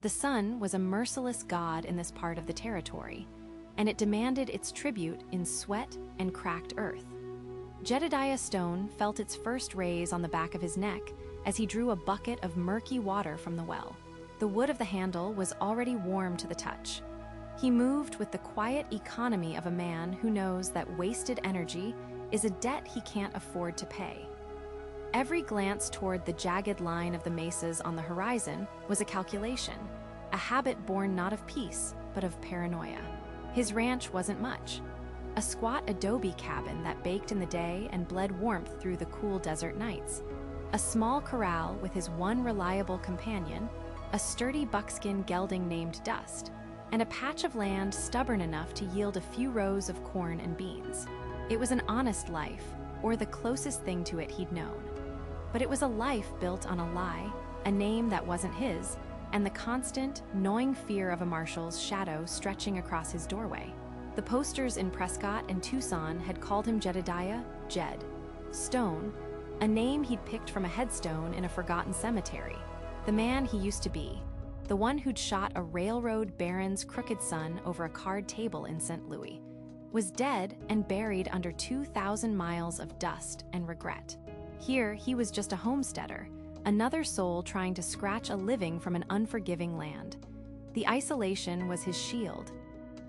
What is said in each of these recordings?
The sun was a merciless god in this part of the territory, and it demanded its tribute in sweat and cracked earth. Jedediah Stone felt its first rays on the back of his neck as he drew a bucket of murky water from the well. The wood of the handle was already warm to the touch. He moved with the quiet economy of a man who knows that wasted energy is a debt he can't afford to pay. Every glance toward the jagged line of the mesas on the horizon was a calculation, a habit born not of peace, but of paranoia. His ranch wasn't much. A squat adobe cabin that baked in the day and bled warmth through the cool desert nights. A small corral with his one reliable companion, a sturdy buckskin gelding named Dust, and a patch of land stubborn enough to yield a few rows of corn and beans. It was an honest life, or the closest thing to it he'd known. But it was a life built on a lie, a name that wasn't his, and the constant, gnawing fear of a marshal's shadow stretching across his doorway. The posters in Prescott and Tucson had called him Jedediah, Jed. Stone, a name he'd picked from a headstone in a forgotten cemetery. The man he used to be, the one who'd shot a railroad baron's crooked son over a card table in St. Louis, was dead and buried under 2,000 miles of dust and regret. Here, he was just a homesteader, another soul trying to scratch a living from an unforgiving land. The isolation was his shield.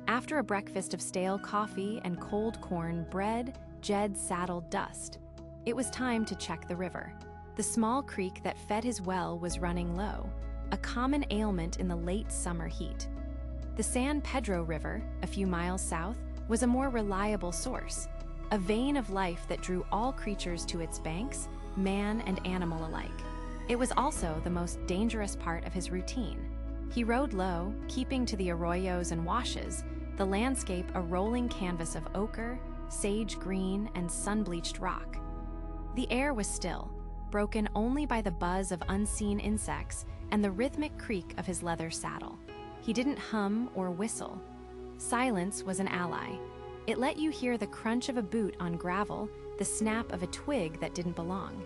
After a breakfast of stale coffee and cold corn bread, Jed saddled Dust. It was time to check the river. The small creek that fed his well was running low, a common ailment in the late summer heat. The San Pedro River, a few miles south, was a more reliable source, a vein of life that drew all creatures to its banks, man and animal alike. It was also the most dangerous part of his routine. He rode low, keeping to the arroyos and washes, the landscape a rolling canvas of ochre, sage green, and sun-bleached rock. The air was still, broken only by the buzz of unseen insects and the rhythmic creak of his leather saddle. He didn't hum or whistle. Silence was an ally. It let you hear the crunch of a boot on gravel, the snap of a twig that didn't belong.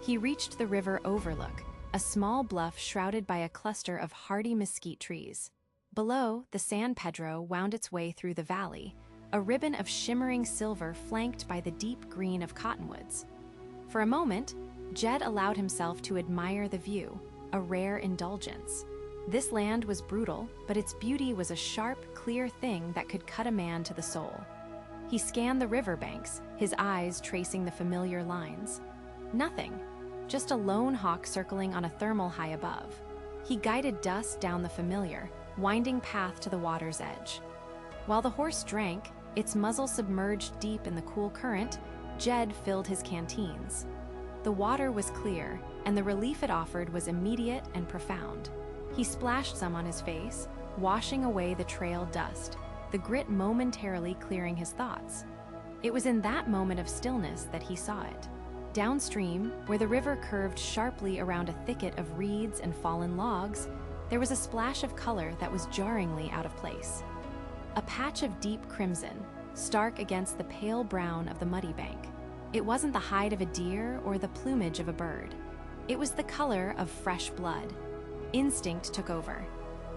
He reached the river overlook, a small bluff shrouded by a cluster of hardy mesquite trees. Below, the San Pedro wound its way through the valley, a ribbon of shimmering silver flanked by the deep green of cottonwoods. For a moment, Jed allowed himself to admire the view, a rare indulgence. This land was brutal, but its beauty was a sharp, clear thing that could cut a man to the soul. He scanned the riverbanks, his eyes tracing the familiar lines. Nothing, just a lone hawk circling on a thermal high above. He guided Dust down the familiar, winding path to the water's edge. While the horse drank, its muzzle submerged deep in the cool current, Jed filled his canteens. The water was clear, and the relief it offered was immediate and profound. He splashed some on his face, washing away the trail dust, the grit momentarily clearing his thoughts. It was in that moment of stillness that he saw it. Downstream, where the river curved sharply around a thicket of reeds and fallen logs, there was a splash of color that was jarringly out of place. A patch of deep crimson, stark against the pale brown of the muddy bank. It wasn't the hide of a deer or the plumage of a bird. It was the color of fresh blood. Instinct took over.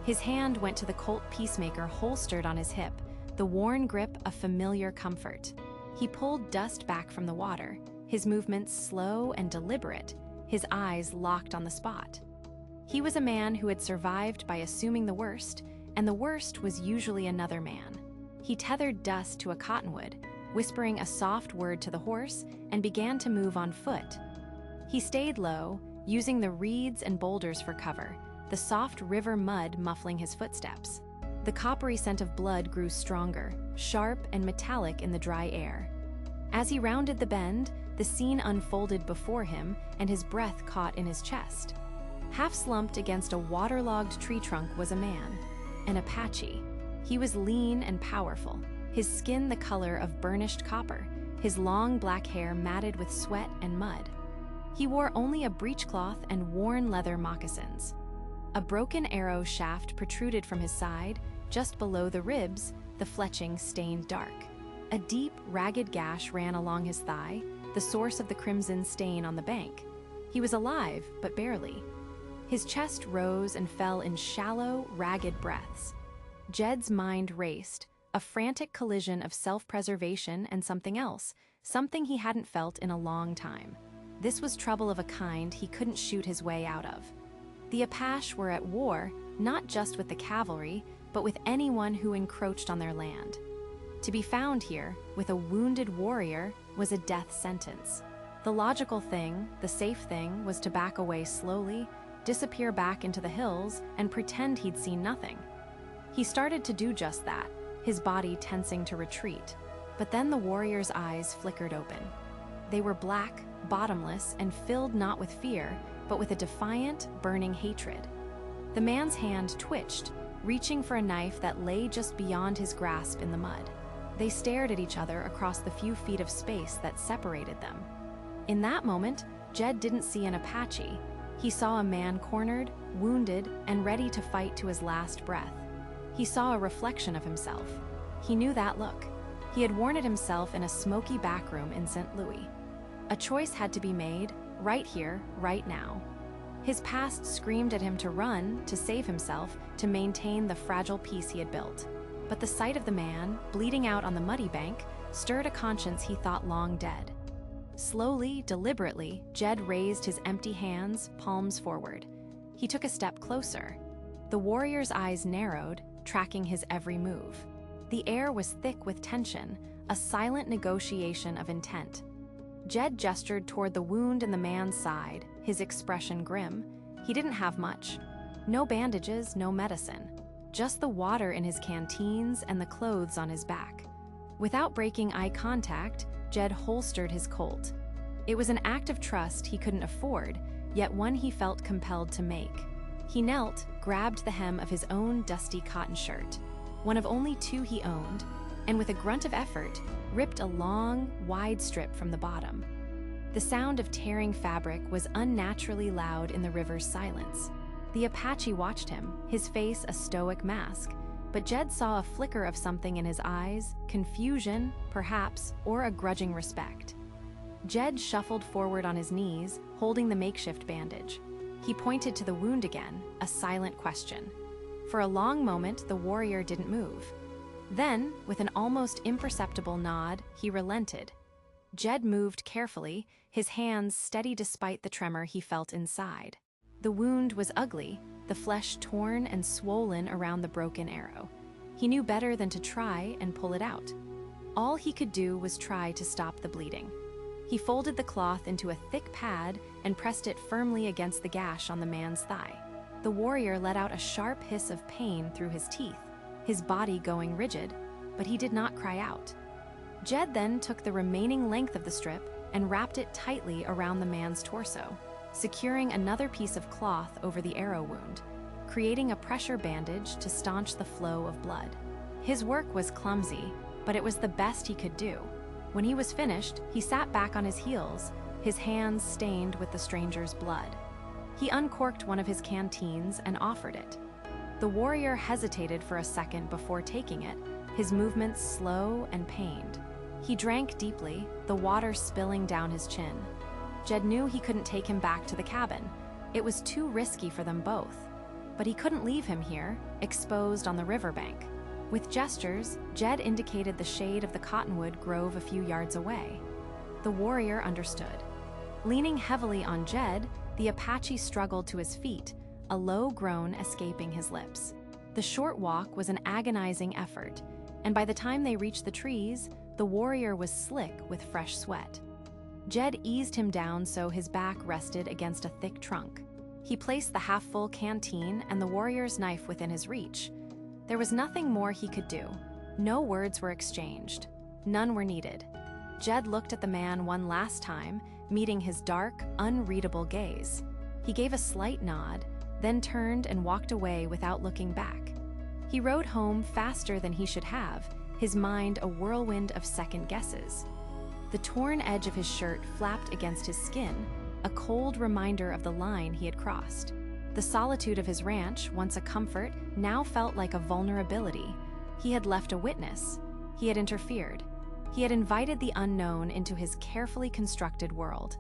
His hand went to the Colt Peacemaker holstered on his hip, the worn grip of familiar comfort. He pulled Dust back from the water, his movements slow and deliberate, his eyes locked on the spot. He was a man who had survived by assuming the worst, and the worst was usually another man. He tethered Dust to a cottonwood, whispering a soft word to the horse, and began to move on foot. He stayed low, using the reeds and boulders for cover, the soft river mud muffling his footsteps. The coppery scent of blood grew stronger, sharp and metallic in the dry air. As he rounded the bend, the scene unfolded before him, and his breath caught in his chest. Half-slumped against a waterlogged tree trunk was a man, an Apache. He was lean and powerful, his skin the color of burnished copper, his long black hair matted with sweat and mud. He wore only a breechcloth and worn leather moccasins. A broken arrow shaft protruded from his side, just below the ribs, the fletching stained dark. A deep, ragged gash ran along his thigh, the source of the crimson stain on the bank. He was alive, but barely. His chest rose and fell in shallow, ragged breaths. Jed's mind raced, a frantic collision of self-preservation and something else, something he hadn't felt in a long time. This was trouble of a kind he couldn't shoot his way out of. The Apache were at war, not just with the cavalry, but with anyone who encroached on their land. To be found here, with a wounded warrior, was a death sentence. The logical thing, the safe thing, was to back away slowly, disappear back into the hills, and pretend he'd seen nothing. He started to do just that, his body tensing to retreat. But then the warrior's eyes flickered open. They were black, bottomless, and filled not with fear, but with a defiant, burning hatred. The man's hand twitched, reaching for a knife that lay just beyond his grasp in the mud. They stared at each other across the few feet of space that separated them. In that moment, Jed didn't see an Apache. He saw a man cornered, wounded, and ready to fight to his last breath. He saw a reflection of himself. He knew that look. He had worn it himself in a smoky backroom in St. Louis. A choice had to be made, right here, right now. His past screamed at him to run, to save himself, to maintain the fragile peace he had built. But the sight of the man, bleeding out on the muddy bank, stirred a conscience he thought long dead. Slowly, deliberately, Jed raised his empty hands, palms forward. He took a step closer. The warrior's eyes narrowed, tracking his every move. The air was thick with tension, a silent negotiation of intent. Jed gestured toward the wound in the man's side, his expression grim. He didn't have much. No bandages, no medicine. Just the water in his canteens and the clothes on his back. Without breaking eye contact, Jed holstered his Colt. It was an act of trust he couldn't afford, yet one he felt compelled to make. He knelt, grabbed the hem of his own dusty cotton shirt, one of only two he owned, and with a grunt of effort, ripped a long, wide strip from the bottom. The sound of tearing fabric was unnaturally loud in the river's silence. The Apache watched him, his face a stoic mask, but Jed saw a flicker of something in his eyes, confusion, perhaps, or a grudging respect. Jed shuffled forward on his knees, holding the makeshift bandage. He pointed to the wound again, a silent question. For a long moment, the warrior didn't move. Then, with an almost imperceptible nod, he relented. Jed moved carefully, his hands steady despite the tremor he felt inside. The wound was ugly, the flesh torn and swollen around the broken arrow. He knew better than to try and pull it out. All he could do was try to stop the bleeding. He folded the cloth into a thick pad and pressed it firmly against the gash on the man's thigh. The warrior let out a sharp hiss of pain through his teeth, his body going rigid, but he did not cry out. Jed then took the remaining length of the strip and wrapped it tightly around the man's torso, securing another piece of cloth over the arrow wound, creating a pressure bandage to staunch the flow of blood. His work was clumsy, but it was the best he could do. When he was finished, he sat back on his heels, his hands stained with the stranger's blood. He uncorked one of his canteens and offered it. The warrior hesitated for a second before taking it, his movements slow and pained. He drank deeply, the water spilling down his chin. Jed knew he couldn't take him back to the cabin. It was too risky for them both. But he couldn't leave him here, exposed on the riverbank. With gestures, Jed indicated the shade of the cottonwood grove a few yards away. The warrior understood. Leaning heavily on Jed, the Apache struggled to his feet, a low groan escaping his lips. The short walk was an agonizing effort, and by the time they reached the trees, the warrior was slick with fresh sweat. Jed eased him down so his back rested against a thick trunk. He placed the half-full canteen and the warrior's knife within his reach. There was nothing more he could do. No words were exchanged. None were needed. Jed looked at the man one last time, meeting his dark, unreadable gaze. He gave a slight nod, then turned and walked away without looking back. He rode home faster than he should have, his mind a whirlwind of second guesses. The torn edge of his shirt flapped against his skin, a cold reminder of the line he had crossed. The solitude of his ranch, once a comfort, now felt like a vulnerability. He had left a witness. He had interfered. He had invited the unknown into his carefully constructed world.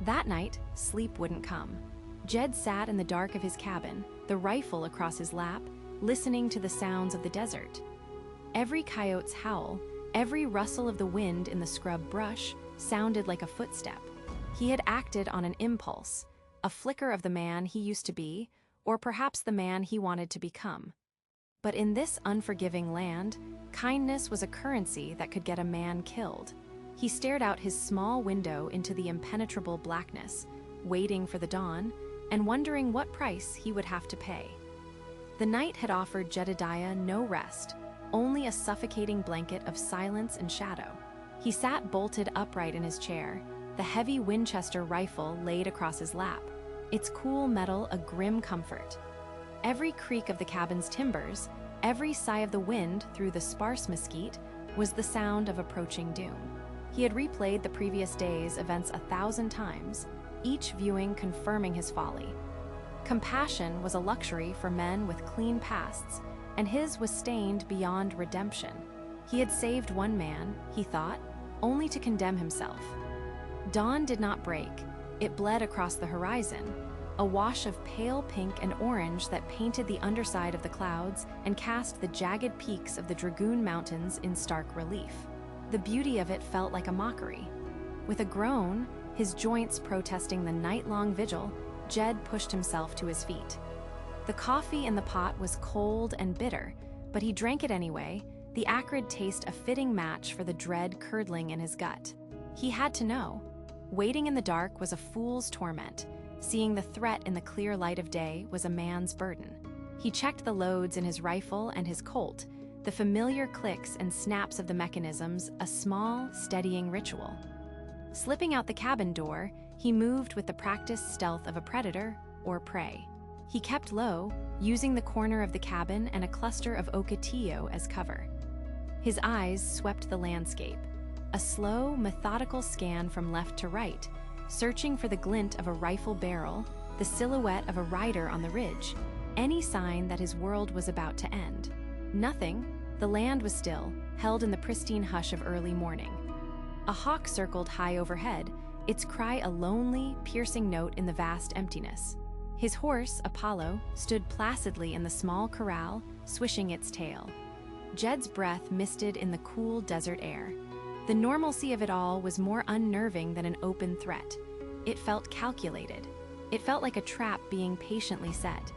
That night, sleep wouldn't come. Jed sat in the dark of his cabin, the rifle across his lap, listening to the sounds of the desert. Every coyote's howl, every rustle of the wind in the scrub brush sounded like a footstep. He had acted on an impulse, a flicker of the man he used to be, or perhaps the man he wanted to become. But in this unforgiving land, kindness was a currency that could get a man killed. He stared out his small window into the impenetrable blackness, waiting for the dawn, and wondering what price he would have to pay. The night had offered Jedediah no rest, only a suffocating blanket of silence and shadow. He sat bolted upright in his chair, the heavy Winchester rifle laid across his lap, its cool metal a grim comfort. Every creak of the cabin's timbers, every sigh of the wind through the sparse mesquite, was the sound of approaching doom. He had replayed the previous day's events 1,000 times, each viewing confirming his folly. Compassion was a luxury for men with clean pasts, and his was stained beyond redemption. He had saved one man, he thought, only to condemn himself. Dawn did not break. It bled across the horizon, a wash of pale pink and orange that painted the underside of the clouds and cast the jagged peaks of the Dragoon Mountains in stark relief. The beauty of it felt like a mockery. With a groan, his joints protesting the night-long vigil, Jed pushed himself to his feet. The coffee in the pot was cold and bitter, but he drank it anyway, the acrid taste a fitting match for the dread curdling in his gut. He had to know. Waiting in the dark was a fool's torment. Seeing the threat in the clear light of day was a man's burden. He checked the loads in his rifle and his Colt, the familiar clicks and snaps of the mechanisms, a small, steadying ritual. Slipping out the cabin door, he moved with the practiced stealth of a predator or prey. He kept low, using the corner of the cabin and a cluster of ocotillo as cover. His eyes swept the landscape, a slow, methodical scan from left to right, searching for the glint of a rifle barrel, the silhouette of a rider on the ridge, any sign that his world was about to end. Nothing. The land was still, held in the pristine hush of early morning. A hawk circled high overhead, its cry a lonely, piercing note in the vast emptiness. His horse, Apollo, stood placidly in the small corral, swishing its tail. Jed's breath misted in the cool desert air. The normalcy of it all was more unnerving than an open threat. It felt calculated. It felt like a trap being patiently set.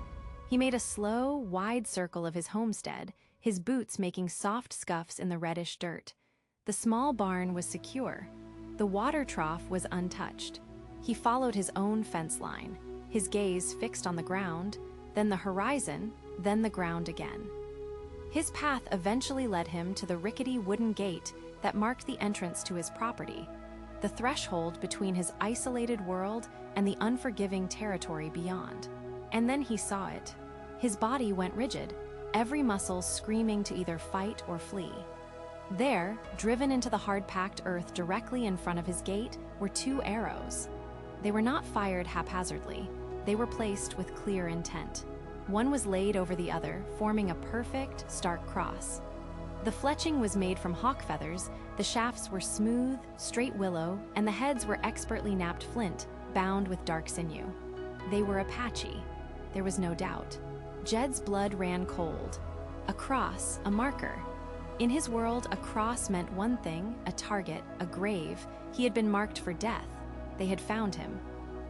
He made a slow, wide circle of his homestead, his boots making soft scuffs in the reddish dirt. The small barn was secure. The water trough was untouched. He followed his own fence line, his gaze fixed on the ground, then the horizon, then the ground again. His path eventually led him to the rickety wooden gate that marked the entrance to his property, the threshold between his isolated world and the unforgiving territory beyond. And then he saw it. His body went rigid, every muscle screaming to either fight or flee. There, driven into the hard-packed earth directly in front of his gate, were 2 arrows. They were not fired haphazardly. They were placed with clear intent. One was laid over the other, forming a perfect, stark cross. The fletching was made from hawk feathers, the shafts were smooth, straight willow, and the heads were expertly knapped flint, bound with dark sinew. They were Apache. There was no doubt. Jed's blood ran cold. A cross, a marker. In his world, a cross meant one thing, a target, a grave. He had been marked for death. They had found him.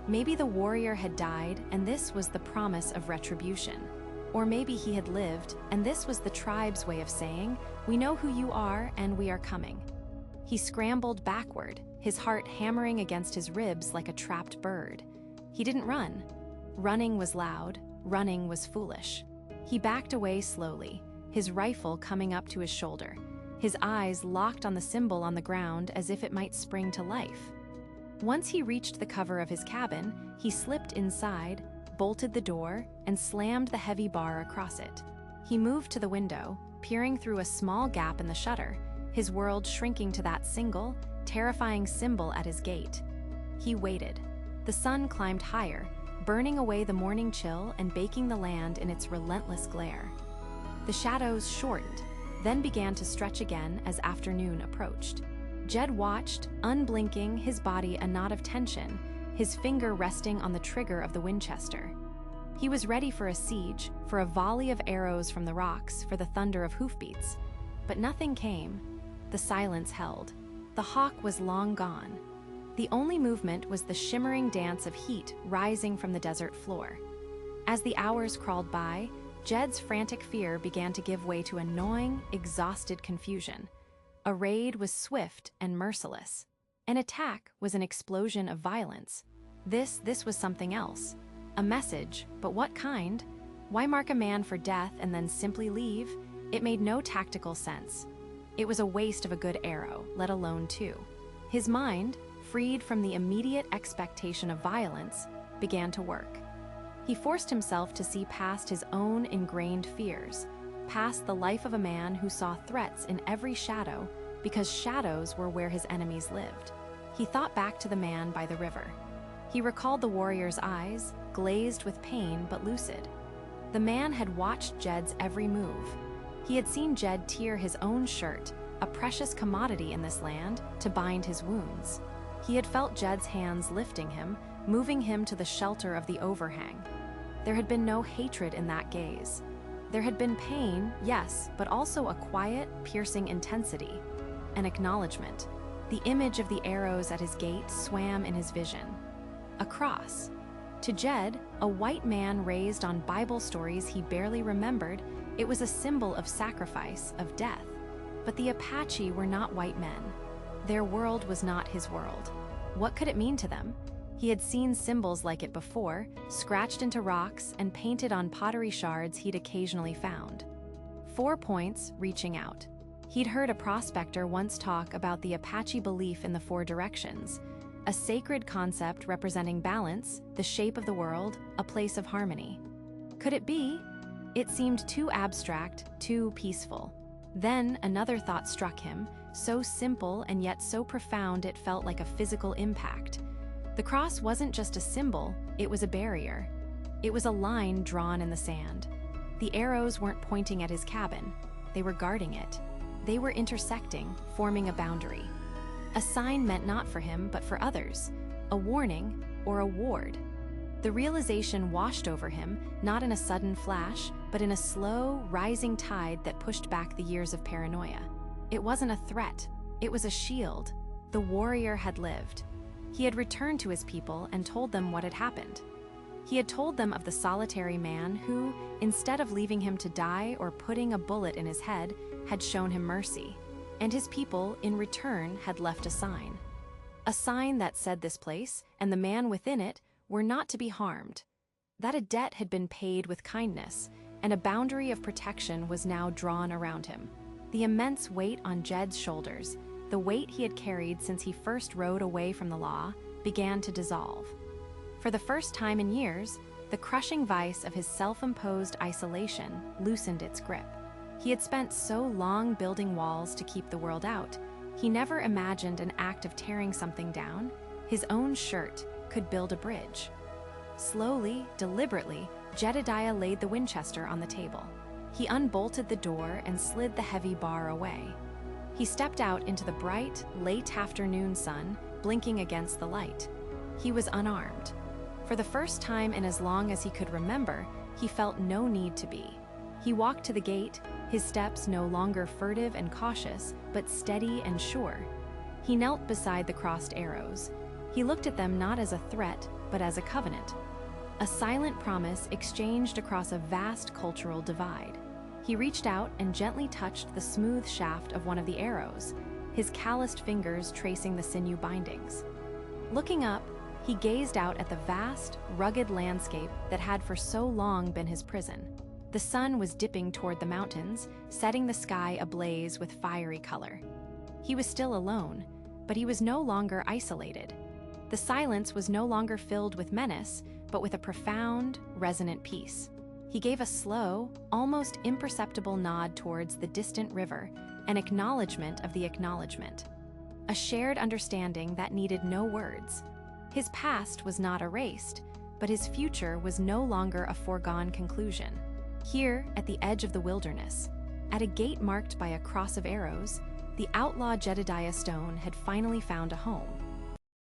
Maybe the warrior had died, and this was the promise of retribution. Or maybe he had lived, and this was the tribe's way of saying, "We know who you are, and we are coming." He scrambled backward, his heart hammering against his ribs like a trapped bird. He didn't run. Running was loud. Running was foolish. He backed away slowly, his rifle coming up to his shoulder, his eyes locked on the symbol on the ground as if it might spring to life. Once he reached the cover of his cabin, he slipped inside, bolted the door, and slammed the heavy bar across it. He moved to the window, peering through a small gap in the shutter, his world shrinking to that single, terrifying symbol at his gate. He waited. The sun climbed higher, burning away the morning chill and baking the land in its relentless glare. The shadows shortened, then began to stretch again as afternoon approached. Jed watched, unblinking, his body a knot of tension, his finger resting on the trigger of the Winchester. He was ready for a siege, for a volley of arrows from the rocks, for the thunder of hoofbeats. But nothing came. The silence held. The hawk was long gone. The only movement was the shimmering dance of heat rising from the desert floor. As the hours crawled by, Jed's frantic fear began to give way to a gnawing, exhausted confusion. A raid was swift and merciless. An attack was an explosion of violence. This was something else. A message, but what kind? Why mark a man for death and then simply leave? It made no tactical sense. It was a waste of a good arrow, let alone two. His mind, freed from the immediate expectation of violence, began to work. He forced himself to see past his own ingrained fears, past the life of a man who saw threats in every shadow because shadows were where his enemies lived. He thought back to the man by the river. He recalled the warrior's eyes, glazed with pain but lucid. The man had watched Jed's every move. He had seen Jed tear his own shirt, a precious commodity in this land, to bind his wounds. He had felt Jed's hands lifting him, moving him to the shelter of the overhang. There had been no hatred in that gaze. There had been pain, yes, but also a quiet, piercing intensity. An acknowledgement. The image of the arrows at his gate swam in his vision. A cross. To Jed, a white man raised on Bible stories he barely remembered, it was a symbol of sacrifice, of death. But the Apache were not white men. Their world was not his world. What could it mean to them? He had seen symbols like it before, scratched into rocks and painted on pottery shards he'd occasionally found. 4 points reaching out. He'd heard a prospector once talk about the Apache belief in the 4 directions, a sacred concept representing balance, the shape of the world, a place of harmony. Could it be? It seemed too abstract, too peaceful. Then another thought struck him, so simple and yet so profound it felt like a physical impact. The cross wasn't just a symbol, it was a barrier. It was a line drawn in the sand. The arrows weren't pointing at his cabin, they were guarding it. They were intersecting, forming a boundary. A sign meant not for him, but for others. A warning or a ward. The realization washed over him, not in a sudden flash, but in a slow, rising tide that pushed back the years of paranoia. It wasn't a threat, it was a shield. The warrior had lived. He had returned to his people and told them what had happened. He had told them of the solitary man who, instead of leaving him to die or putting a bullet in his head, had shown him mercy. And his people, in return, had left a sign. A sign that said this place, and the man within it, were not to be harmed. That a debt had been paid with kindness, and a boundary of protection was now drawn around him. The immense weight on Jed's shoulders, the weight he had carried since he first rode away from the law, began to dissolve. For the first time in years, the crushing vice of his self-imposed isolation loosened its grip. He had spent so long building walls to keep the world out, he never imagined an act of tearing something down, his own shirt, could build a bridge. Slowly, deliberately, Jedediah laid the Winchester on the table. He unbolted the door and slid the heavy bar away. He stepped out into the bright, late afternoon sun, blinking against the light. He was unarmed. For the first time in as long as he could remember, he felt no need to be. He walked to the gate, his steps no longer furtive and cautious, but steady and sure. He knelt beside the crossed arrows. He looked at them not as a threat, but as a covenant. A silent promise exchanged across a vast cultural divide. He reached out and gently touched the smooth shaft of one of the arrows, his calloused fingers tracing the sinew bindings. Looking up, he gazed out at the vast, rugged landscape that had for so long been his prison. The sun was dipping toward the mountains, setting the sky ablaze with fiery color. He was still alone, but he was no longer isolated. The silence was no longer filled with menace, but with a profound, resonant peace. He gave a slow, almost imperceptible nod towards the distant river, an acknowledgement of the acknowledgement. A shared understanding that needed no words. His past was not erased, but his future was no longer a foregone conclusion. Here, at the edge of the wilderness, at a gate marked by a cross of arrows, the outlaw Jedediah Stone had finally found a home.